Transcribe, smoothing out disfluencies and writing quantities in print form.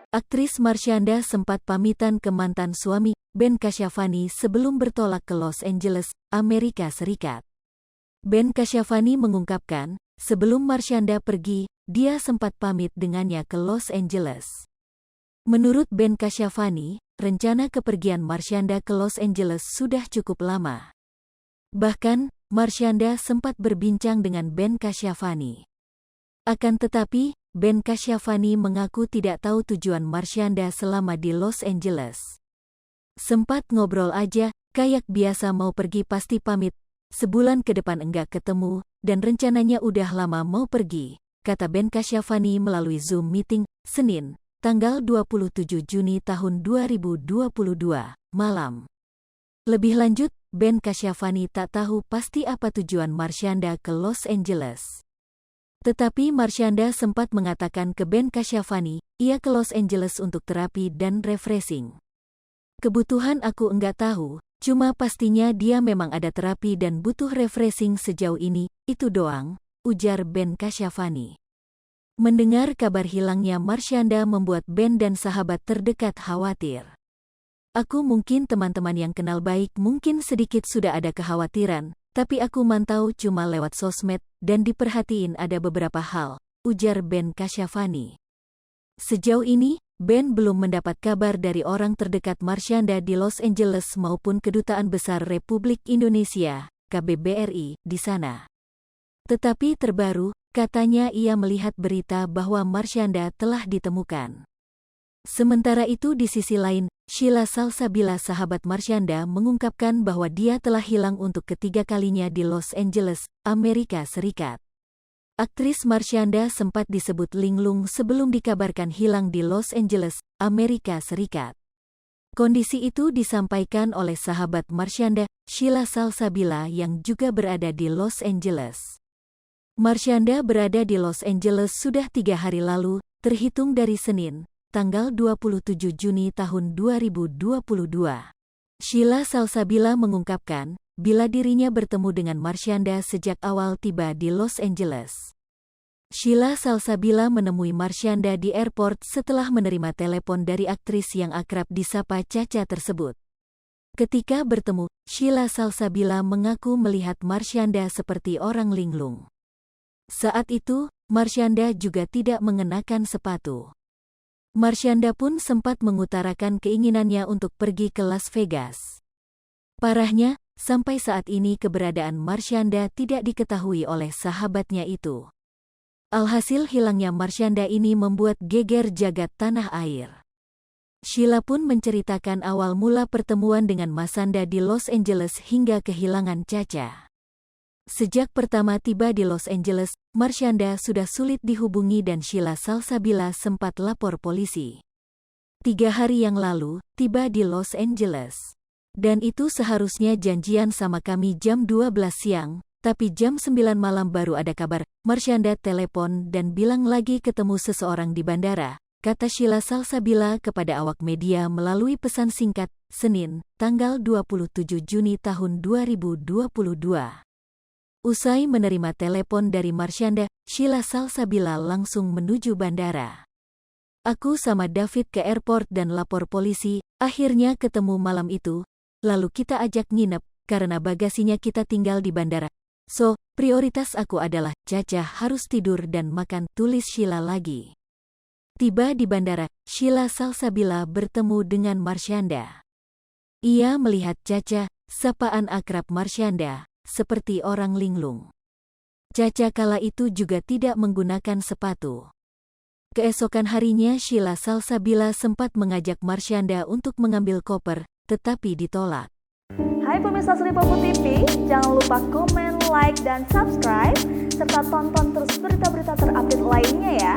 Aktris Marshanda sempat pamitan ke mantan suami, Ben Kasyafani, sebelum bertolak ke Los Angeles, Amerika Serikat. Ben Kasyafani mengungkapkan, sebelum Marshanda pergi, dia sempat pamit dengannya ke Los Angeles. Menurut Ben Kasyafani, rencana kepergian Marshanda ke Los Angeles sudah cukup lama. Bahkan, Marshanda sempat berbincang dengan Ben Kasyafani. Akan tetapi, Ben Kasyafani mengaku tidak tahu tujuan Marshanda selama di Los Angeles. Sempat ngobrol aja, kayak biasa mau pergi pasti pamit, sebulan ke depan enggak ketemu, dan rencananya udah lama mau pergi, kata Ben Kasyafani melalui Zoom meeting, Senin, tanggal 27 Juni tahun 2022, malam. Lebih lanjut, Ben Kasyafani tak tahu pasti apa tujuan Marshanda ke Los Angeles. Tetapi Marshanda sempat mengatakan ke Ben Kasyafani, ia ke Los Angeles untuk terapi dan refreshing. Kebutuhan aku enggak tahu, cuma pastinya dia memang ada terapi dan butuh refreshing sejauh ini, itu doang, ujar Ben Kasyafani. Mendengar kabar hilangnya Marshanda membuat Ben dan sahabat terdekat khawatir. Aku mungkin teman-teman yang kenal baik mungkin sedikit sudah ada kekhawatiran, tapi aku mantau cuma lewat sosmed, dan diperhatiin ada beberapa hal, ujar Ben Kasyafani. Sejauh ini, Ben belum mendapat kabar dari orang terdekat Marshanda di Los Angeles maupun Kedutaan Besar Republik Indonesia, KBRI, di sana. Tetapi terbaru, katanya ia melihat berita bahwa Marshanda telah ditemukan. Sementara itu di sisi lain, Sheila Salsabila, sahabat Marshanda, mengungkapkan bahwa dia telah hilang untuk ketiga kalinya di Los Angeles, Amerika Serikat. Aktris Marshanda sempat disebut linglung sebelum dikabarkan hilang di Los Angeles, Amerika Serikat. Kondisi itu disampaikan oleh sahabat Marshanda, Sheila Salsabila, yang juga berada di Los Angeles. Marshanda berada di Los Angeles sudah 3 hari lalu, terhitung dari Senin, tanggal 27 Juni tahun 2022. Sheila Salsabila mengungkapkan, bila dirinya bertemu dengan Marshanda sejak awal tiba di Los Angeles. Sheila Salsabila menemui Marshanda di airport setelah menerima telepon dari aktris yang akrab disapa Caca tersebut. Ketika bertemu, Sheila Salsabila mengaku melihat Marshanda seperti orang linglung. Saat itu, Marshanda juga tidak mengenakan sepatu. Marshanda pun sempat mengutarakan keinginannya untuk pergi ke Las Vegas. Parahnya, sampai saat ini keberadaan Marshanda tidak diketahui oleh sahabatnya itu. Alhasil hilangnya Marshanda ini membuat geger jagat tanah air. Sheila pun menceritakan awal mula pertemuan dengan Marshanda di Los Angeles hingga kehilangan Caca. Sejak pertama tiba di Los Angeles, Marshanda sudah sulit dihubungi dan Sheila Salsabila sempat lapor polisi. 3 hari yang lalu, tiba di Los Angeles. Dan itu seharusnya janjian sama kami jam 12 siang, tapi jam 9 malam baru ada kabar. Marshanda telepon dan bilang lagi ketemu seseorang di bandara, kata Sheila Salsabila kepada awak media melalui pesan singkat, Senin, tanggal 27 Juni tahun 2022. Usai menerima telepon dari Marshanda, Sheila Salsabila langsung menuju bandara. Aku sama David ke airport dan lapor polisi, akhirnya ketemu malam itu, lalu kita ajak nginep, karena bagasinya kita tinggal di bandara. So, prioritas aku adalah, Caca harus tidur dan makan, tulis Sheila lagi. Tiba di bandara, Sheila Salsabila bertemu dengan Marshanda. Ia melihat Caca, sapaan akrab Marshanda, seperti orang linglung. Caca kala itu juga tidak menggunakan sepatu. Keesokan harinya Sheila Salsabila sempat mengajak Marshanda untuk mengambil koper, tetapi ditolak. Hai pemirsa Sri Popo TV, jangan lupa komen, like, dan subscribe, serta tonton terus berita-berita terupdate lainnya ya.